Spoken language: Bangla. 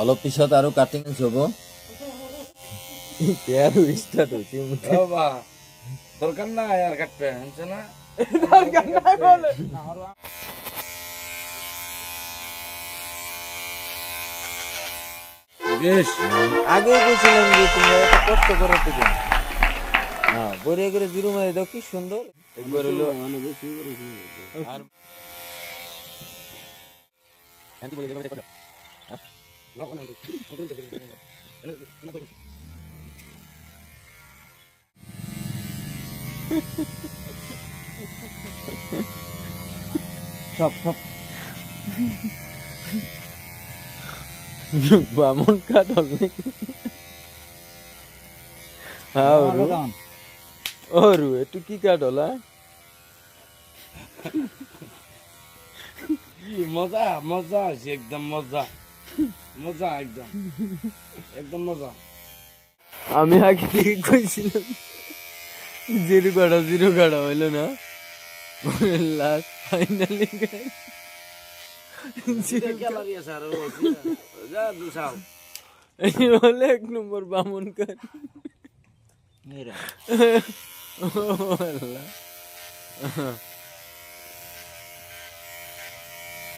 অলপ পিছত আৰু কাটিং হ'ব আৰু ষ্টাৰ্ট হৈছে বাবা দরকার নাই আর কাটতে হচ্ছে না দরকার নাই বলে বেশ আগে গেছিলাম যে তোমরা এত কষ্ট করো তো কেন হ্যাঁ বড়িয়া করে জিরো মারি দাও কি সুন্দর একবার হলো আর সব সব বামন কাটল নাকি হ্যাঁ ওরু একটু কি কাটল মজা মজা আছে একদম মজা মজা একদম একদম মজা আমি আগে থেকে কইছিলাম জিরো কাটা হইলো না লাস্ট ফাইনালি হলে 1 নম্বর বামন কাট ও আল্লাহ